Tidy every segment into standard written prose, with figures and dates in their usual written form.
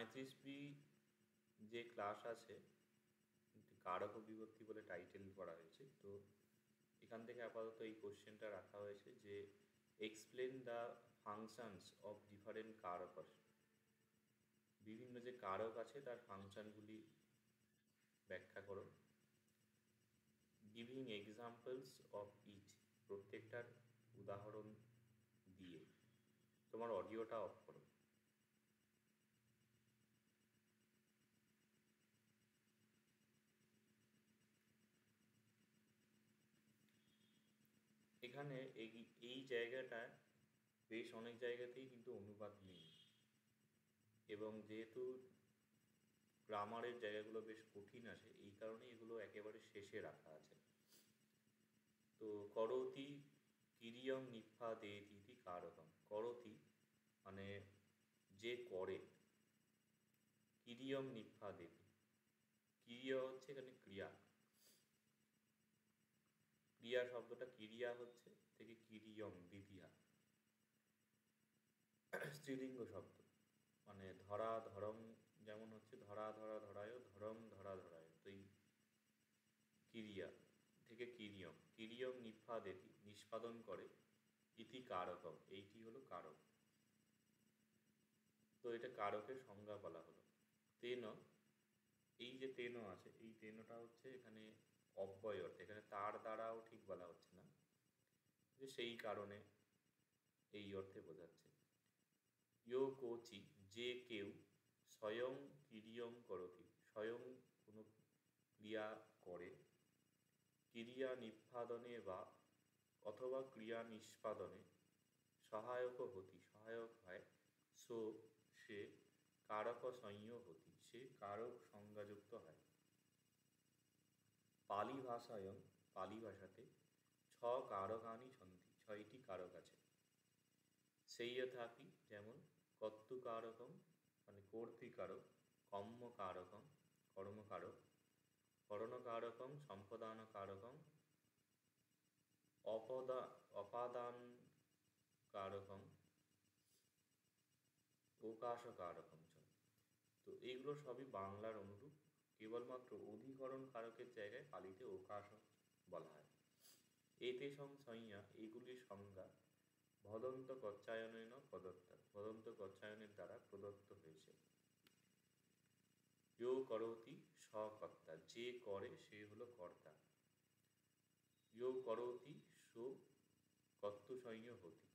35B যে class আছে কারক ও বিভক্তি বলে টাইটেল করা হয়েছে। তো এখান থেকে আপাতত এই কোশ্চেনটা রাখা হয়েছে যে explain the functions of different কারকস। বিভিন্ন যে কারক আছে তার ফাংশনগুলি ব্যাখ্যা করো। গিভিং এক্সাম্পলস অফ ইচ, প্রত্যেকটার উদাহরণ দিয়ে। তোমার অডিওটা অফ করো। এখানে এই জায়গাটা বেশ অনেক জায়গাতেই কিন্তু অনুবাদ নেই, এবং যেহেতু গ্রামারের জায়গাগুলো বেশ কঠিন আছে এই কারণে এগুলো একেবারে শেষে রাখা আছে। তো করতি কিরিয়ং নিপাদেতি ইতি কারকম। করতি মানে যে করে, কিরিয়ং নিপাদেতি, ক্রিয়া হচ্ছে এখানে ক্রিয়া, ক্রিয়া শব্দটা ক্রিয়া হচ্ছে থেকে কিরিয়ং দ্বিতীয়া, স্ত্রীলিঙ্গ শব্দ, মানে ধরা ধরম, যেমন হচ্ছে ধরা ধরা ধরায়, ধরম ধরা ধরায়। তো এই ক্রিয়া থেকে কিরিয়ম, কিরিয়ম নিপাদেতি নিষ্পাদন করে, ইতি কারকম এইটি হলো কারক। তো এটা কারকের সংজ্ঞা বলা হলো। তেন, এই যে তেন আছে এই তেনটা হচ্ছে এখানে অব্যয় অর্থে, এখানে তার দ্বারাও ঠিক বলা হচ্ছে না, যে সেই কারণে এই অর্থে বোঝাচ্ছে। ইয়ো কোচি যে কেউ, স্বয়ং কিরিয়ম করতি স্বয়ং কোনো ক্রিয়া করে, ক্রিয়া নিষ্পাদনে বা অথবা ক্রিয়া নিষ্পাদনে সহায়ক হতি সহায়ক হয়, সো সে কারক সংজ্ঞ হতি সে কারক সংজ্ঞাযুক্ত হয়। পালি ভাষায়ং, পালি ভাষাতে ছ কারকানি সন্তি ছয়টি কারক আছে। সেই থাকি যেমন কর্তুকারকম মানে কর্তৃকারক, কর্মকারকম কর্মকারক, করণকারকম সম্পদানকারকম, অপাদান কারকম, প্রকাশকারকম চ। তো এইগুলো সবই বাংলার অনুরূপ, কেবলমাত্র অধিকরণ কারকের জায়গায় পালিতে ওকাশ বলা হয়। এতে সংজ্ঞা এইগুলির সংজ্ঞা ভদন্ত কচ্ছায়নেন প্রদত্ত, ভদন্ত কচ্ছায়নের দ্বারা প্রদত্ত হয়েছে। ইয়ো করতি সকর্তা, যে করে সে হলো কর্তা। ইয়ো করতি সো কর্তুসংজ্ঞ হতি।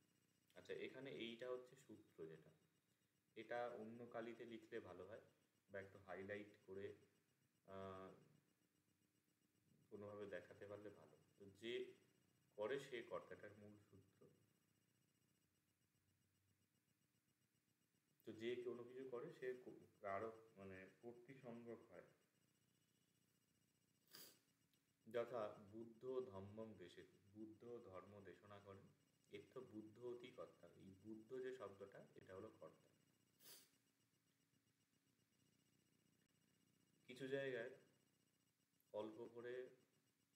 আচ্ছা, এখানে এইটা হচ্ছে সূত্র, যেটা এটা অন্য কালিতে লিখলে ভালো হয় বা একটু হাইলাইট করে কোনোভাবে দেখাতে পারলে ভালো। তো যে করে সে কর্তাটার মূল সূত্র। তো যে কোনো কিছু করে সে কারক মানে কর্তৃসংজ্ঞক হয়। যথা বুদ্ধ ধম্মং দেশে, বুদ্ধ ধর্ম দেশনা করেন, এর তো বুদ্ধ অতি কর্তা, এই বুদ্ধ যে শব্দটা এটা হলো কর্তা। কিছু জায়গায় অল্প করে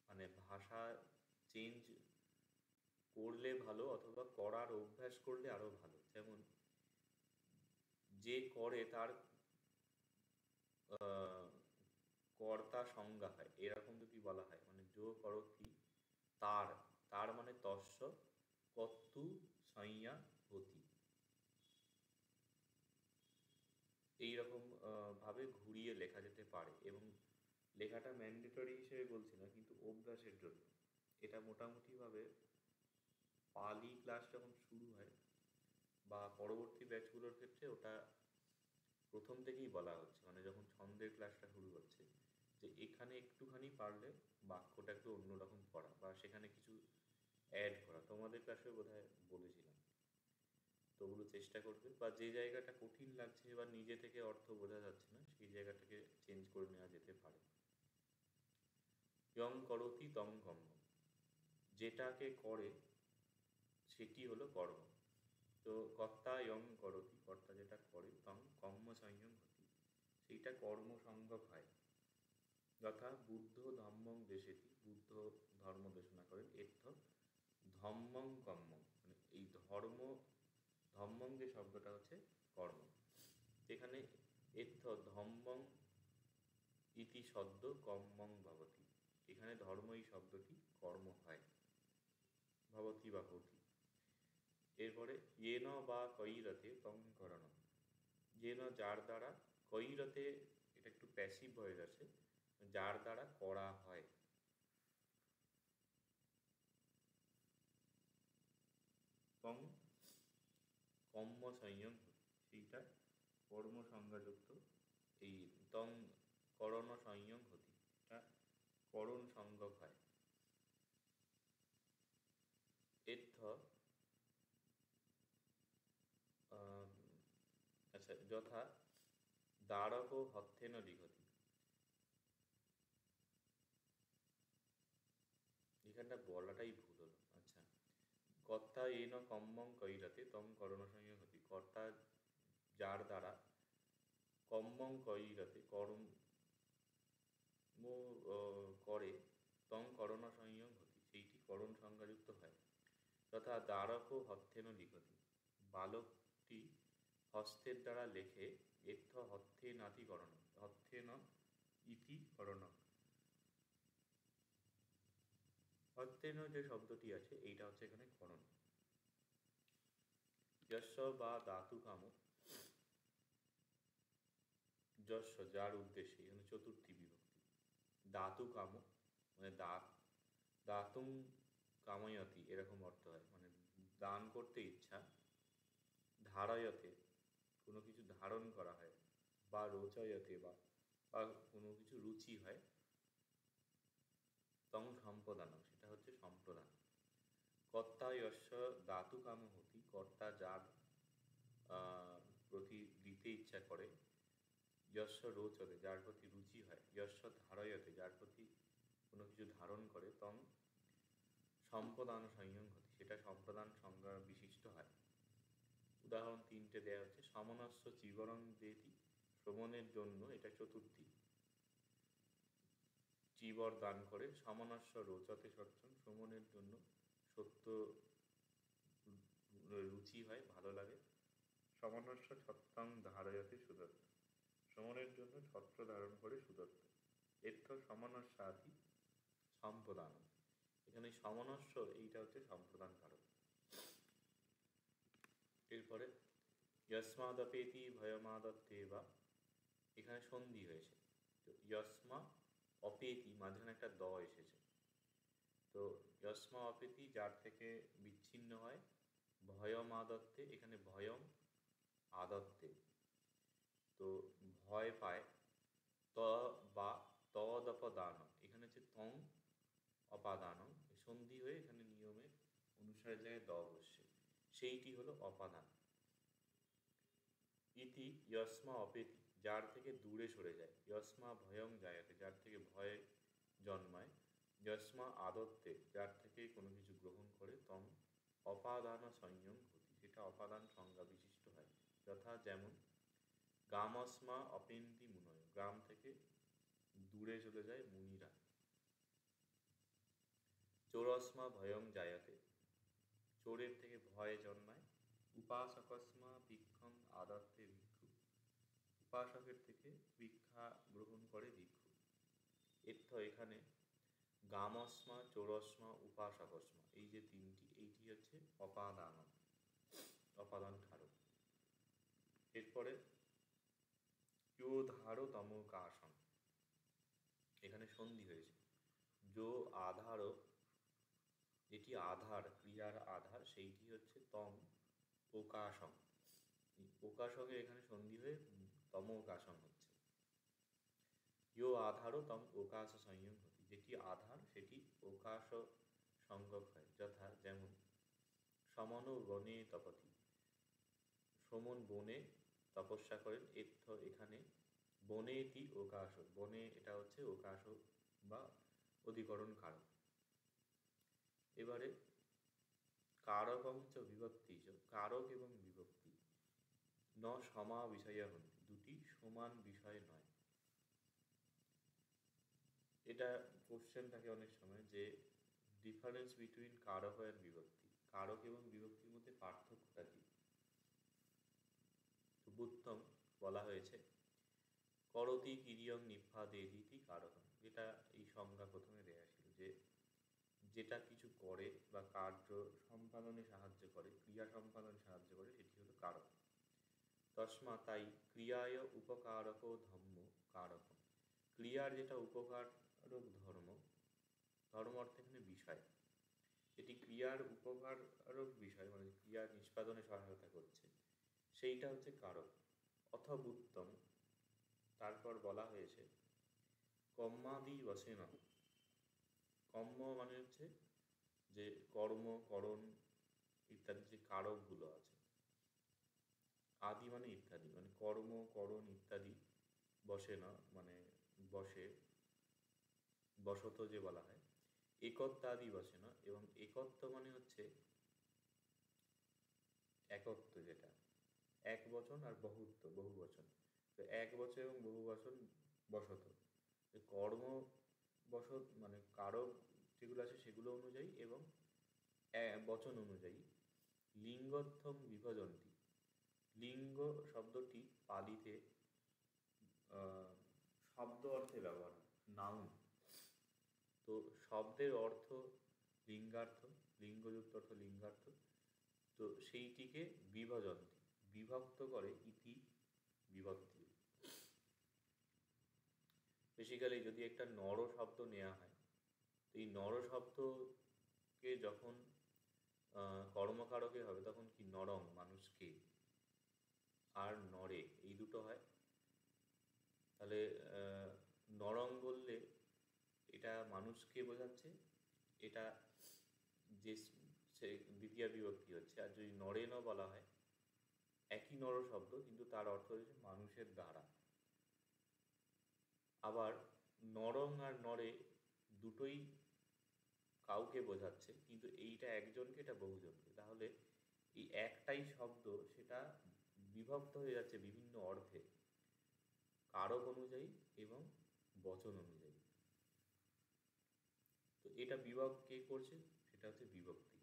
মানে ভাষা চেঞ্জ করলে ভালো, অথবা করার অভ্যাস করলে আরও ভালো। যেমন যে করে তার কর্তা সংজ্ঞা হয়, এরকম যদি বলা হয়, মানে যো করতি তার, তার মানে তস্য কর্তু সংজ্ঞা হতি, এইরকম ভাবে ঘুরিয়ে লেখা যেতে পারে। এবং লেখাটা ম্যান্ডেটরি হিসেবে বলছি না, কিন্তু অভ্যাসের জন্য। এটা মোটামুটিভাবে পালি ক্লাস যখন শুরু হয় বা পরবর্তী ব্যাচগুলোর ক্ষেত্রে ওটা প্রথম থেকেই বলা হচ্ছে, মানে যখন ছন্দের ক্লাসটা শুরু হচ্ছে, যে এখানে একটুখানি পারলে বাক্যটা একটু অন্যরকম করা বা সেখানে কিছু অ্যাড করা। তোমাদের ক্লাসে বোধহয় বলেছিলাম, তো ওগুলো চেষ্টা করবে। বা যে জায়গাটা কঠিন লাগছে বা নিজে থেকে অর্থ বোঝা যাচ্ছে না সেই জায়গাটাকে চেঞ্জ করে নেওয়া যেতে পারে। ইয়ং করতি তং কর্ম, যেটাকে করে সেটি হলো কর্ম। তো কর্তা ইয়ং করতি, কর্তা যেটা করে, তং কর্ম সংযম হতি সেইটা কর্মসংজ্ঞক হয়। যথা বুদ্ধ ধম্মং দেশেতি, বুদ্ধ ধর্ম দেশনা করেন, এর্থ ধম্মং কর্ম, মানে এই ধর্ম ধম্মং যে শব্দটা হচ্ছে কর্ম। এখানে এত্থ ধম্মং ইতি শব্দ কম্মং ভবতি। এখানে ধর্ম এই শব্দটি কর্ম হয়, ভবতি বা হতি। এরপরে ইয়েন বা কৈরতে তং করণম। ইয়েন যার দ্বারা, কৈরতে এটা একটু প্যাসিভ হয়ে গেছে, যার দ্বারা করা হয়। তং কম্ম সংযম, সেইটা কর্ম সংজ্ঞাযুক্ত। এই তং করণ সংযম হতি, এটা করণ সংজ্ঞক হয়। এত্থ আচ্ছা, যথা দ্বারক হত্যেন লিখতি। এখানটা বলাটাই ভুল হলো। আচ্ছা, কর্তা এন কম্মং কৈরতে তং করণ সংযম হতি। কর্তা যার দ্বারা কম্মং কৈরতে কর্ম করে, তং করণ সংযম হতি, সেইটি করণ সংজ্ঞাযুক্ত হয়। তথা দ্বারক হত্যেন লিখতি। বালকটি হস্তের দ্বারা লেখে। এত্থ হত্যে নাতি করণ, হত্যেন ইতি করণ। হত্যেন যে শব্দটি আছে, এইটা হচ্ছে এখানে করণ। যস্য বা ধাতু কাম, যস্য যার উদ্দেশ্যে, এখানে চতুর্থী বিভক্তি। ধাতু কাম মানে দাতুং কাময়তি, এরকম অর্থ হয়, মানে দান করতে ইচ্ছা। ধারয়তে কোনো কিছু ধারণ করা হয়, বা রোচয়তে বা বা কোনো কিছু রুচি হয়। তং সম্পদান, সেটা হচ্ছে সম্প্রদান। কর্তা যস্য ধাতু কাম হতি, কর্তা যার প্রতি দিতে ইচ্ছা করে। যস্য রোচতে, যার প্রতি রুচি হয়। যস্য ধারয়তে, যার প্রতি কোনো কিছু ধারণ করে। তং সম্পদান সংযম হতি, সেটা সম্প্রদান সংজ্ঞা বিশিষ্ট হয়। উদাহরণ তিনটে দেয়া হচ্ছে। সমনস্য চিবরং দেতি, শ্রমণের জন্য, এটা চতুর্থী। চিবর দান করে। সমনস্য রোচতে সত্যম, শ্রমণের জন্য সত্য রুচি হয়, ভালো লাগে। সমনস্য ছত্রাং ধারয়তে সুদত্ত, শ্রমণের জন্য ছত্র ধারণ করে সুদত্ত। এর্থ সমনস্যাদি সম্প্রদান। এখানে সমনস্য এইটা হচ্ছে সম্প্রদান কারক। এরপরে যস্মাদপেতি ভয়মাদত্তে বা, এখানে সন্ধি হয়েছে। তো যস্মা অপেতি, মাঝখানে একটা দ এসেছে। তো যস্মা অপেতি, যার থেকে বিচ্ছিন্ন হয়। ভয়ম আদত্তে, এখানে ভয়ম আদত্তে, তো ভয় পায়। ত বা তদপদান, এখানে হচ্ছে তং অপাদান, সন্ধি হয়ে এখানে নিয়মে অনুসারে জায়গায় দ বসছে, সেইটি হলো অপাদান। ইতি যস্মা অপেতি, যার থেকে দূরে সরে যায়। যস্মা ভয়ং জায়তে, যার থেকে ভয় জন্মায়। যস্মা আদত্তে, যার থেকে কোনো কিছু গ্রহণ করে। তং অপাদান সংযম হতি, সেটা অপাদান সংজ্ঞা বিশিষ্ট হয়। যথা যেমন গ্রামস্মা অপেন্তি মুনয়, গ্রাম থেকে দূরে চলে যায় মুনিরা। চোরস্মা ভয়ং জায়তে, চোরের থেকে ভয় জন্মায়। উপাসকস্মা ভিক্ষং আদত্তে ভিক্ষু, উপাসকের থেকে ভিক্ষা গ্রহণ করে ভিক্ষু। এর্থ এখানে গামস্মা, চোরস্মা, উপাসকস্মা, এই যে তিনটি, এইটি হচ্ছে অপাদান, অপাদান কারক। এরপরে যোধারো তমকাসন, এখানে সন্ধি হয়েছে। যো আধারও, যেটি আধার, ক্রিয়ার আধার, সেইটি হচ্ছে তম ওকাসম। ওকাশকে এখানে সন্ধি হয়ে তমোকাসম হচ্ছে। ইয়ো আধারও তম ওকাশ সংযম হতি, যেটি আধার সেটি ওকাশ সংজ্ঞক হয়। যথা যেমন সমন বনে তপতি, সমন বনে তপস্যা করেন। এর্থ এখানে বনেতি ওকাশ, বনে এটা হচ্ছে ওকাশ বা অধিকরণ কারক। এবারে কারকঞ্চ বিভক্তি, কারক এবং বিভক্তি ন সমা বিষয়া হন্তি, দুটি সমান বিষয় নয়। এটা কোশ্চেন থাকে অনেক সময় যে ডিফারেন্স বিটুইন কারক অ্যান্ড বিভক্তি, কারক এবং বিভক্তির মধ্যে পার্থক্যটা কি। তো বুদ্ধম বলা হয়েছে করতি কিরিয়ং নিফ্ফাদেদিতি কারকম, যেটা এই সংজ্ঞা প্রথমে দেয়া ছিল, যে যেটা কিছু করে বা কার্য সম্পাদনে সাহায্য করে, ক্রিয়া সম্পাদনে সাহায্য করে, সেটি হলো কারক। তস্মা তাই ক্রিয়ায় উপকারক ধম্ম কারক, ক্রিয়ার যেটা উপকারক ধর্ম, ধর্ম অর্থে এখানে বিষয়, এটি ক্রিয়ার উপকারক বিষয় মানে ক্রিয়া নিষ্পাদনে সহায়তা করছে, সেইটা হচ্ছে কারক। অথবুত্তম, তারপর বলা হয়েছে কর্মাদি বসেন, কর্ম মানে হচ্ছে যে কর্ম করণ ইত্যাদি যে কারকগুলো আছে, আদি মানে ইত্যাদি, মানে কর্ম করণ ইত্যাদি, বসে না মানে বসে, বশত যে বলা হয়, একত্বাদি বসে না, এবং একত্ব মানে হচ্ছে একত্ব, যেটা এক বচন আর বহুত্ব বহু বচন, তো এক বচন এবং বহু বচন বশত, কর্ম বসত মানে কারক যেগুলো আছে সেগুলো অনুযায়ী এবং বচন অনুযায়ী লিঙ্গোত্থম বিভজন্তি, লিঙ্গ শব্দটি পালিতে শব্দ অর্থে ব্যবহার হয়, নাউন, তো শব্দের অর্থ লিঙ্গার্থ, লিঙ্গযুক্ত অর্থ লিঙ্গার্থ, তো সেইটিকে বিভজন্তি বিভক্ত করে, ইতি বিভক্তি। বেসিক্যালি যদি একটা নর শব্দ নেওয়া হয়, তো এই নর শব্দকে যখন কর্মকারকে হবে তখন কি নরং মানুষকে, আর নরে এই দুটো হয়, তাহলে নরং বললে এটা মানুষকে বোঝাচ্ছে, এটা যে সে দ্বিতীয় বিভক্তি হচ্ছে, আর যদি নরেন বলা হয় একই নর শব্দ কিন্তু তার অর্থ হচ্ছে মানুষের দ্বারা। আবার নরং আর নরে দুটোই কাউকে বোঝাচ্ছে, কিন্তু এইটা একজনকে, এটা বহুজনকে, তাহলে এই একটাই শব্দ সেটা বিভক্ত হয়ে যাচ্ছে বিভিন্ন অর্থে, কারক অনুযায়ী এবং বচন অনুযায়ী। তো এটা বিভক্ত কে করছে, সেটা হচ্ছে বিভক্তি।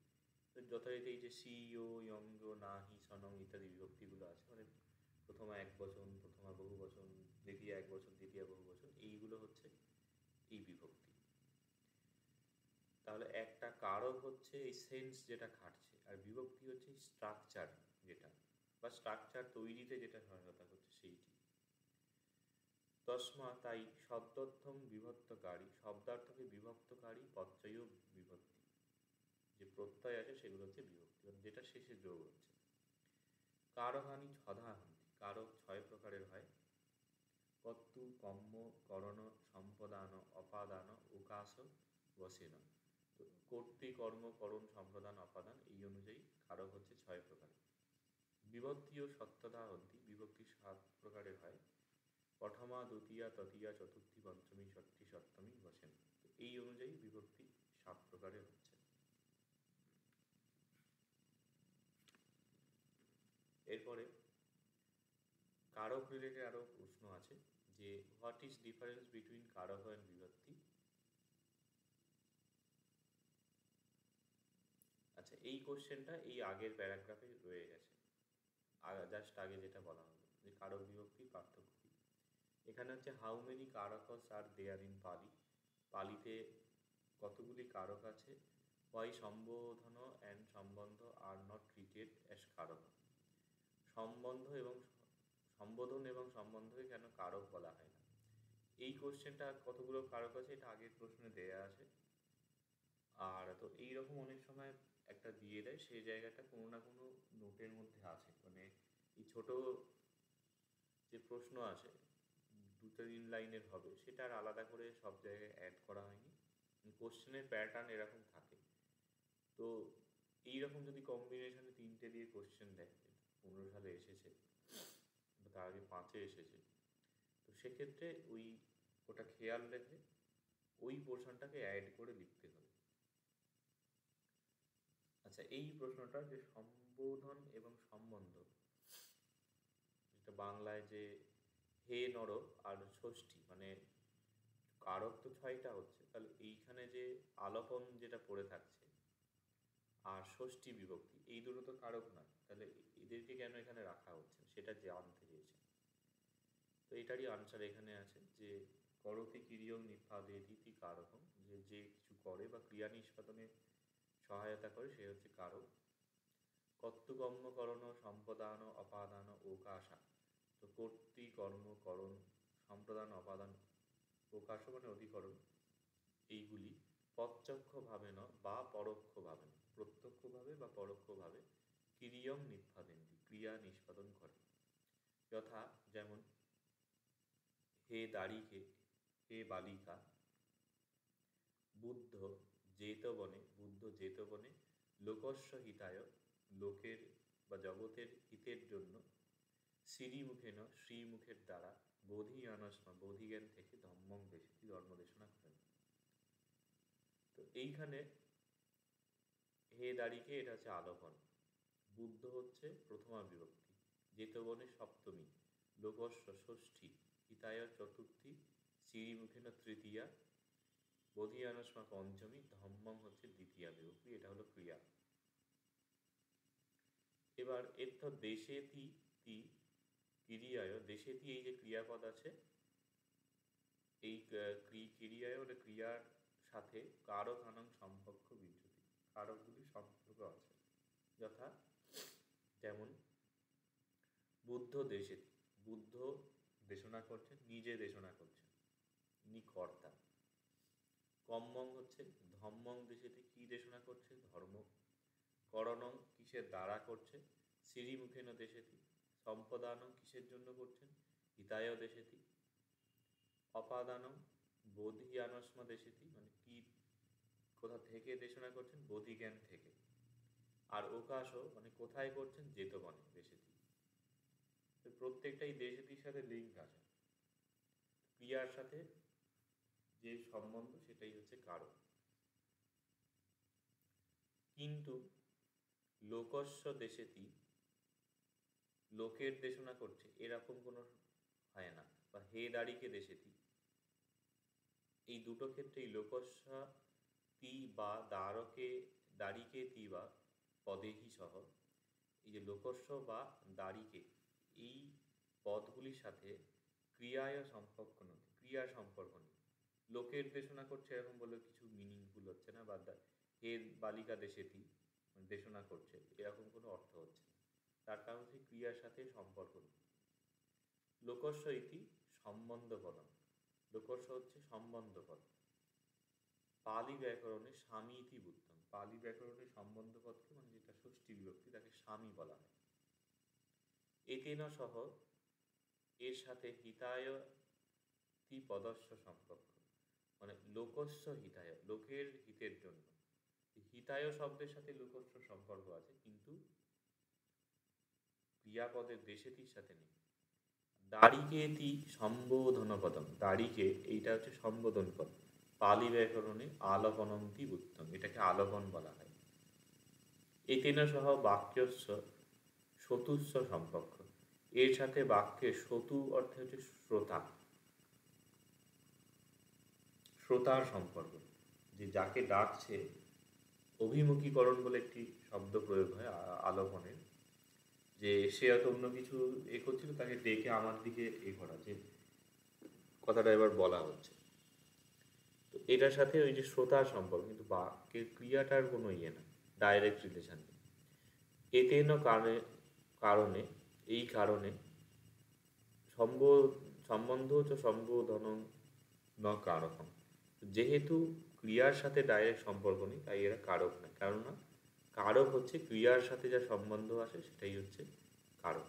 তো যথারীতি এই যে সি ও ইয়ঙ্গ নাহি সনং ইত্যাদি বিভক্তিগুলো আছে, মানে প্রথমা এক বচন, প্রথমা বহু বচন, দ্বিতীয় এক বচন, দ্বিতীয় বহু বচন, এইগুলো হচ্ছে এই বিভক্তি। তাহলে একটা কারক হচ্ছে এই সেন্স যেটা খাটছে, আর বিভক্তি হচ্ছে স্ট্রাকচার যেটা, বা স্ট্রাকচার তৈরিতে যেটা সহায়তা করছে সেইটি। তস্মা তাই শব্দর্থম বিভক্তকারী, শব্দার্থকে বিভক্তকারী প্রত্যয় বিভক্তি, যে প্রত্যয় আছে সেগুলো হচ্ছে বিভক্তি, যেটা শেষে যোগ হচ্ছে। কারকানি ছধা হন্তি, কারক 6 প্রকারের হয়। কর্তু কম্ম করণ সম্পদান অপাদান উকাস বসেন, তো কর্তৃ কর্ম করণ সম্প্রদান অপাদান এই অনুযায়ী কারক হচ্ছে 6 প্রকারের। বিভক্তি ও সত্যধা হন্তি, বিভক্তি 7 প্রকারের হয়। প্রথমা দ্বিতীয়া তৃতীয়া চতুর্থী পঞ্চমী ষষ্ঠী সপ্তমী বসেন, তো এই অনুযায়ী বিভক্তি 7 প্রকারের হচ্ছে। এরপরে কারক রিলেটেড আরও প্রশ্ন আছে, যে what is difference between Karak and বিভক্তি। আচ্ছা, এই কোশ্চেনটা এই আগের প্যারাগ্রাফে রয়ে গেছে, জাস্ট আগে যেটা বলা হলো যে কারক বিভক্তির পার্থক্য কী। এখানে হচ্ছে হাউ মেনি কারকস আর দেয়ার ইন পালি, পালিতে কতগুলি কারক আছে। ওয়াই সম্বোধন অ্যান্ড সম্বন্ধ আর নট ট্রিটেড অ্যাজ কারক, সম্বন্ধ এবং সম্বোধন এবং সম্বন্ধকে কেন কারক বলা হয় না। এই কোশ্চেনটা কতগুলো কারক আছে এটা আগের প্রশ্নে দেয়া আছে, আর তো এইরকম অনেক সময় একটা দিয়ে দেয়, সেই জায়গাটা কোনো না কোনো নোটের মধ্যে আছে, মানে এই ছোট যে প্রশ্ন আছে 2-3 লাইনের হবে, সেটা আর আলাদা করে সব জায়গায় অ্যাড করা হয়নি, কোশ্চেনের প্যাটার্ন এরকম থাকে। তো এইরকম যদি কম্বিনেশনে 3টে দিয়ে কোশ্চেন দেয়, 15 সালে এসেছে বা তার আগে 5-এ এসেছে, তো সেক্ষেত্রে ওটা খেয়াল রেখে ওই পোর্শনটাকে অ্যাড করে লিখতে হবে। আচ্ছা, এই প্রশ্নটা যে সম্বোধন এবং সম্বন্ধ, যেটা বাংলায় যে হে নর আর ষষ্ঠী, মানে কারক তো 6টা হচ্ছে, তাহলে এইখানে যে আলপন যেটা পড়ে থাকছে আর ষষ্ঠী বিভক্তি, এই দুটো তো কারক নয়, তাহলে এদেরকে কেন এখানে রাখা হচ্ছে সেটা জানতে চেয়েছে। তো এটারই আনসার এখানে আছে যে করতি ক্রিয়ং নিপাতেতি কারকম, যে যে কিছু করে বা ক্রিয়া নিষ্পাদনে সহায়তা করে সে হচ্ছে কারক। কর্তৃকর্মকরণ সম্পদান অপাদান ওকাশা, তো কর্তৃ কর্ম করণ সম্প্রদান অপাদান প্রকাশ মানে অধিকরণ, এইগুলি প্রত্যক্ষভাবে ন বা পরোক্ষভাবে, প্রত্যক্ষভাবে বা পরোক্ষভাবে ক্রিয়ং নিপাতেন্তি ক্রিয়া নিষ্পাদন করে। যথা যেমন হে দাড়িকে, হে বালিকা, বুদ্ধ জেতবনে, বুদ্ধ জেতবনে, লোকস্য হিতায়, লোকের বা জগতের হিতের জন্য, শ্রীমুখেন শ্রীমুখের দ্বারা, বোধিয়ানস্মা বোধিজ্ঞান থেকে ধম্মং দেশিতি ধর্ম দেশনা করেন। তো এইখানে হে দাড়িকে এটা হচ্ছে আলোপন, বুদ্ধ হচ্ছে প্রথমা বিভক্তি, জেতবনে সপ্তমী, লোকস্য ষষ্ঠী, হিতায় চতুর্থী, শ্রীমুখেন তৃতীয়া, বোধিয়ানস্মা পঞ্চমী, ধম্মং হচ্ছে দ্বিতীয়া বিভক্তি, এটা হলো ক্রিয়া। এবার এর তো দেশেতি তি ক্রিয়ায়, দেশেতি এই যে ক্রিয়াপদ আছে, এই ক্রিয়ায় ওটা ক্রিয়ার সাথে কারক আনং সম্পর্ক বিদ্যুতি, কারকগুলির সম্পর্ক আছে। যথা যেমন বুদ্ধ দেশেতি, বুদ্ধ দেশনা করছেন, নিজে দেশনা করছেন, ইনি কর্তা। কম্মং হচ্ছে ধম্মং দেশেতি, কি দেশনা করছে, ধর্ম। করণং কিসের দ্বারা করছে, শ্রীমুখেন দেশেতি। সম্পদানং কিসের জন্য করছেন, হিতায় দেশেতি। অপাদানং বোধিয়ানস্ম দেশেতি, মানে কি কোথা থেকে দেশনা করছেন, বোধিজ্ঞান থেকে। আর ওকাশও মানে কোথায় করছেন, জেতবনে দেশেতি। তো প্রত্যেকটাই দেশেতির সাথে লিঙ্ক আছে, ক্রিয়ার সাথে যে সম্বন্ধ সেটাই হচ্ছে কারক। কিন্তু লোকস্য দেশেতি, লোকের দেশনা করছে এরকম কোনো হয় না, বা হে দাড়িকে দেশেতি, এই দুটো ক্ষেত্রেই লোকস্য তি বা দ্বারকে দাড়িকে তি বা পদেহি সহ, এই যে লোকস্য বা দাড়িকে এই পদগুলির সাথে ক্রিয়ায় সম্পর্ক নেই, ক্রিয়ার সম্পর্ক নেই। লোকের দেশনা করছে এরকম বলে কিছু মিনিংফুল হচ্ছে না, বা হে বালিকা দেশেতি দেশনা করছে এরকম কোনো অর্থ হচ্ছে না, তার কারণ হচ্ছে ক্রিয়ার সাথে সম্পর্ক নেই। লোকস্য ইতি সম্বন্ধপদ, লোকস্য হচ্ছে সম্বন্ধপদ। পালি ব্যাকরণে স্বামী ইতি বুদ্ধম, পালি ব্যাকরণে সম্বন্ধপদকে মানে যেটা ষষ্ঠী বিভক্তি তাকে স্বামী বলা হয়। এতেন সহ এর সাথে হিতায় তি পদস্য সম্পর্ক, মানে লোকস্য হিতায় লোকের হিতের জন্য, হিতায় শব্দের সাথে লোকস্য সম্পর্ক আছে কিন্তু ক্রিয়াপদের দেশেতির সাথে নেই। দাড়িকেতি সম্বোধন পদম, দাড়িকে এইটা হচ্ছে সম্বোধন পদ, পালি ব্যাকরণে আলপনন্তি উত্তম, এটাকে আলপন বলা হয়। এতেন সহ বাক্যস্য শতুস্য সম্পর্ক, এর সাথে বাক্যের শতু অর্থে হচ্ছে শ্রোতা, শ্রোতার সম্পর্ক, যে যাকে ডাকছে, অভিমুখীকরণ বলে একটি শব্দ প্রয়োগ হয় আলোপনের, যে সে হয়তো অন্য কিছু এ করছিল তাকে ডেকে আমার দিকে এ করা, যে কথাটা এবার বলা হচ্ছে। তো এটার সাথে ওই যে শ্রোতার সম্পর্ক, কিন্তু বাক্যের ক্রিয়াটার কোনো ইয়ে না, ডাইরেক্ট রিলেশন নেই। এতেন কারণে এই কারণে সম্বন্ধ হচ্ছে সম্বোধন ন কারকম, যেহেতু ক্রিয়ার সাথে ডাইরেক্ট সম্পর্ক নেই তাই এরা কারক না, কেননা কারক হচ্ছে ক্রিয়ার সাথে যা সম্বন্ধ আসে সেটাই হচ্ছে কারক।